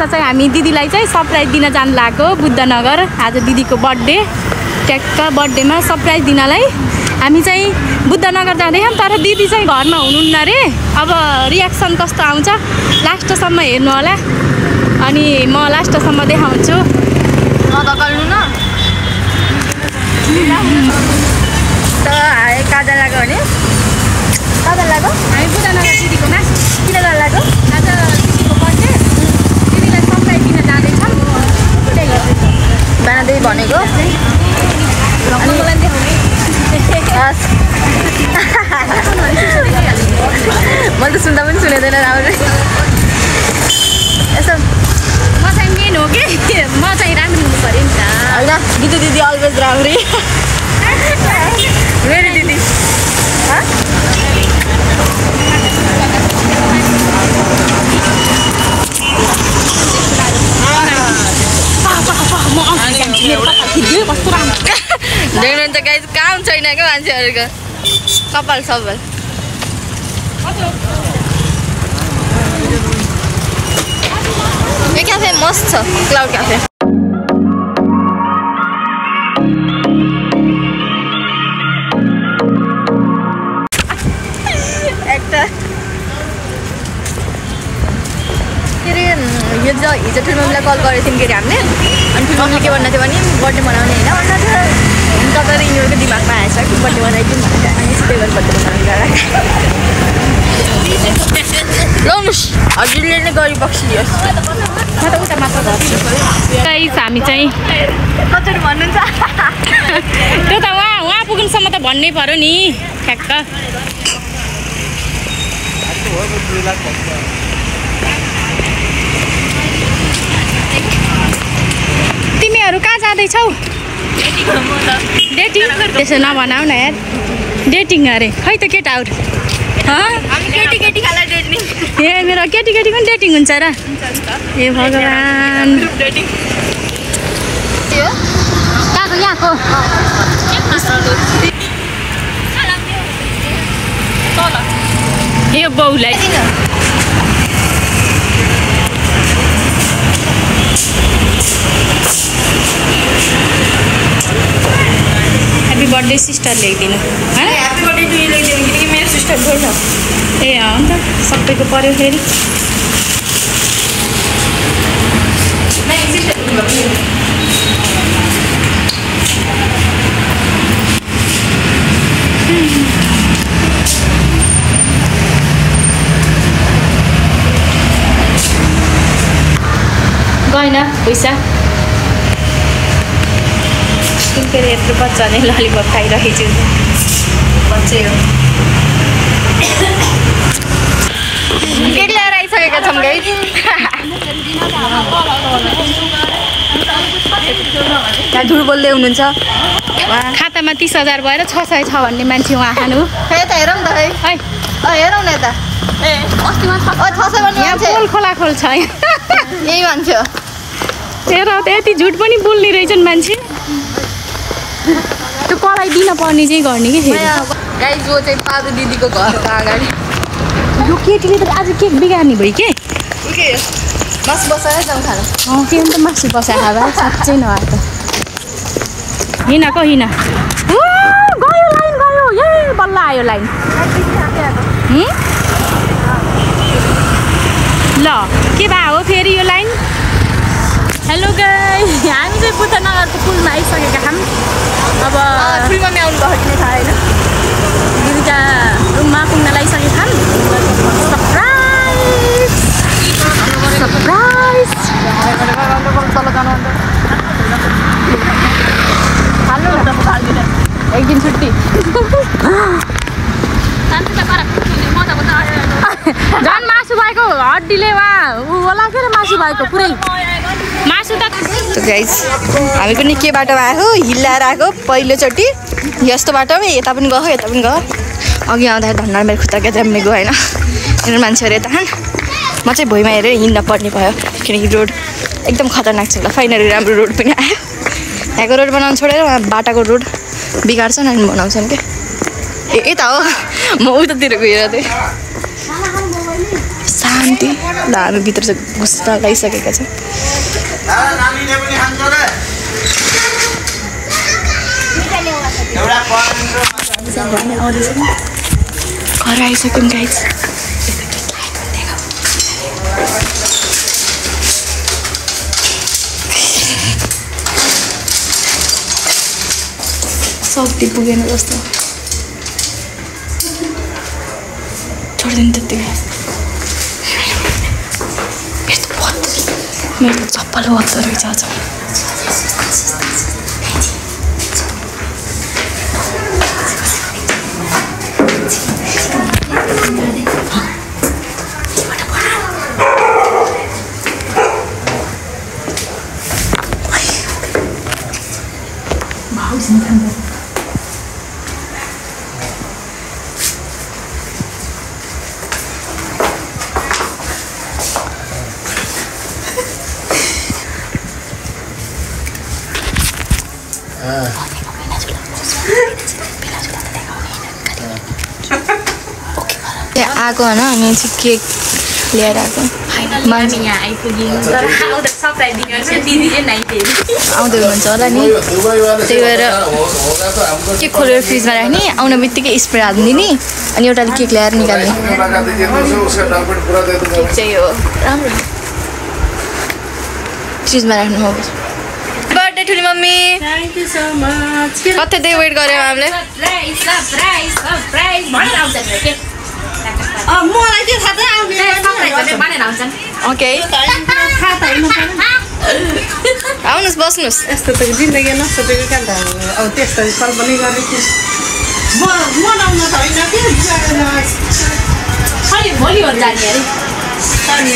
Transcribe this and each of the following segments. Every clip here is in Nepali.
चाहिँ हामी दिदीलाई चाहिँ सरप्राइज दिन जानु लागेको बुद्धनगर। आज दिदीको बर्थडे, ट्याक्क बर्थडेमा सरप्राइज दिनलाई हामी चाहिँ बुद्धनगर जाँदैछौँ। तर दिदी चाहिँ घरमा हुनुहुन्न रे। अब रियाक्सन कस्तो आउँछ लास्टसम्म हेर्नु होला। अनि म लास्टसम्म देखाउँछु। नदकल्नु न काजा लाग्यो भने काजा लाग्यो। हामी बुद्धनगर दिदीकोमा किन लाग्यो? आज दिदीको बर्थडे, दिदीलाई सरप्राइज दिन जाँदैछौँ। त्यही गर्दैछ बानादेवी भनेको मैले त सुन्दा पनि सुनेदैन राम्ररी। यसो म चाहिँ मेन हो कि म चाहिँ राम्रो हुनु पऱ्यो नि त। होइन दिदी दिदी अलवेज राम्री मेरो दिदी। देख्नुहुन्छ गाइस काम छैन क्या मान्छेहरूको कपाल सबल। यो क्याफे मस्त छ, क्लाउड क्याफे। हिजो ठुलो मम्मीलाई कल गरेको थियौँ के अरे हामीले। अनि ठुलो मम्मीले के भन्नु थियो भने बर्थडे मनाउने होइन भन्नु थियो। तपाईँको यिनीहरूको दिमागमा आएछ कि बर्थडे मनाइदिउँ भनेर। अनि त्यही भएर बर्थडे मनाउने लाउनुहोस् हजुरले नै गरी बक्सिदियोस्। म त उता मात्र गर्छु। हामी चाहिँ कति भन्नुहुन्छ त्यो त उहाँ पुग्नुसम्म त भन्नै पर्यो नि ठ्याक्क। तिमीहरू कहाँ जाँदैछौ? डेटिङ? त्यसो नभनाऊ न यार, डेटिङ अरे। खै त केटाहरू ए मेरो केटी केटी पनि डेटिङ हुन्छ र? ए भगवान्। कहाँको? यहाँको यो बाउलाई ह्याप्पी बर्थडे सिस्टर लेखिदिनु। ह्याप्पी बर्थडे टु यु लेखिदिनु किनकि मेरो सिस्टर छोड्छ। ए अन्त सबैको पर्यो फेरि। गएन पैसा के अरे यत्रो बच्चाले ललिपप खाइरहेको छु। बच्चै हो। केक ल्याएर आइसकेका छौँ गाइस। त्यहाँ धुर बोल्दै हुनुहुन्छ। खातामा 30,000 भएर 600 छ भन्ने मान्छे उहाँ खानु। यता हेरौँ न त है। हेरौँ न यता। ए अस्तिमा 600 भन्ने यहाँ पोल खोला खोल छ। यही मान्छे हो। हेर त यति झुट पनि बोल्ने रहेछन् मान्छे। त्यो कराई दिन पर्ने चाहिँ गर्ने कि फेरि। गाइस जो चाहिँ पादु दिदीको घरको अगाडि यो केटीले त आज केक बिगार्ने भयो के? मासु बसाएर जाउँ खानु। के अन्त मासु बसाएर खाँदा साँच्चै नआएको त। हिँड को हिँड। गयो लाइन गयो। ए बल्ल आयो लाइन। ल के भए हो फेरि यो लाइन? हेलो गाइस, हामी चाहिँ बुद्धनगरको पुलमा आइसकेका छौँ। अब पुलमा आउनु भएको किन थाहा होइन। दिदीका रुममा पुग्न लागिसकेका छौँ। Surprise surprise. एक दिन छुट्टी। झन् मासु भएको हड्डीले वा ऊ होला के मासु भएको पुरै मासु त। गाइस हामी पनि के बाटोमा आएको हिल्लाएर आएको पहिलोचोटि यस्तो बाटोमा यता पनि गयो यता पनि गयो। अघि आउँदाखेरि धन्ना मेरो खुट्टा क्या जम्ने गयो होइन। यिनीहरू मान्छेहरू यता खान म चाहिँ भुइँमा हेरेर हिँड्न पर्ने भयो किनकि रोड एकदम खतरनाक छ। ल फाइनली राम्रो रोड पनि आयो। यहाँको रोड बनाउनु छोडेर उहाँ बाटाको रोड बिगार्छन् अनि बनाउँछन् क्या। यता हो म उतातिर गएर थिएँ। शान्ति। ल हामी भित्र चाहिँ घुस्न लगाइसकेका छौँ। घर आइसक्यौँ गाइस। शक्ति पुगेन जस्तो छोडिदिनु त्यतिकै। मेरो चप्पल वत्दो रहेछ आज। आएको होइन अनि चाहिँ केक लिएर आएको हामी यहाँ आइपुग्यौँ तर आउँदा सरप्राइज दिनु दिदीले नै आउँदै हुनुहुन्छ होला नि। त्यही भएर केक खोलेर फ्रिजमा राख्ने, आउने बित्तिकै स्प्रे हालिदिने अनि एउटाले केक ल्याएर निकाल्ने। केक चाहिँ हो राम्रो फ्रिजमा राख्नु हो। बर्थडे ठुली मम्मी, थ्याङ्क यू सो मच। कति दिन वेट गऱ्यौँ हामीले। मलाई त्यो थाहा छैन। ओके आउनुहोस् बस्नुहोस्। यस्तो त जिन्दगी नसोचेको क्या त अब त्यस्तो कल्पना गरेको मनाउन त होइन कि भोलि हो जाने अरे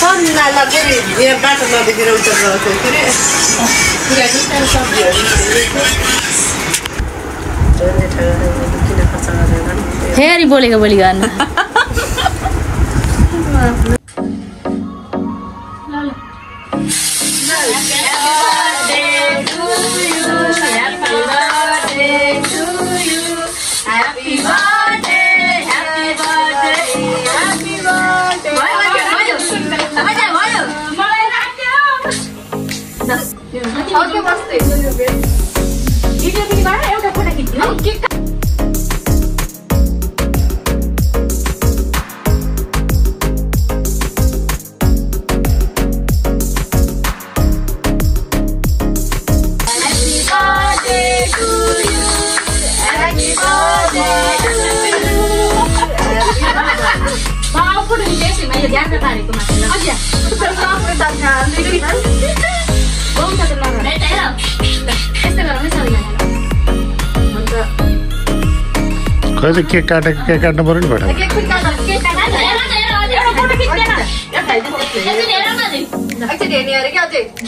सन्नालाई फेरि यहाँ बाटो नदेखेर उता गएको के अरे सब्जीहरू किन खर्च गरेर फेरि बोलेको बोली गर्नु। खै चाहिँ केक काट्नु पर्यो नि भएर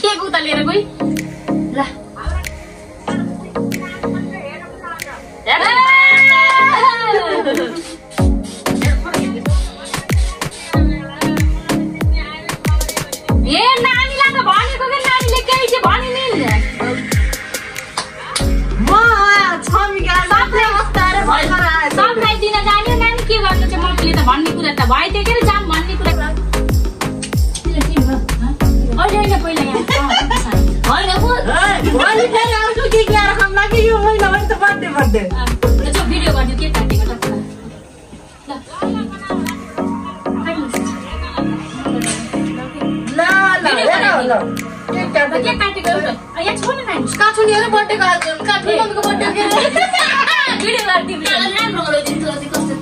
केक उता लिएर गई ल ए नानीलाई त भनेको के नानीले केही चाहिँ भनिदिन् म छमिका सबले मस्ताएर भएर सबलाई दिन जान्यो नानी के गर्नु चाहिँ मम्मीले त भन्ने कुरा त भइदियो के जाम भन्ने कुरा अहिले पहिला यहाँ भोलि फेरि अर्को के ल्याएर खाऊँ कि यो महिना भने त बर्थडे भिडियो गरिदियो के काटेको ल के काटेको यहाँ छोड्नु नानी काठुन हेर बर्थडेको आज काठुन मम्मीको बर्थडे के भिडियो गरिदिनु राम्रो गरिदिनु कस्तो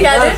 Jadi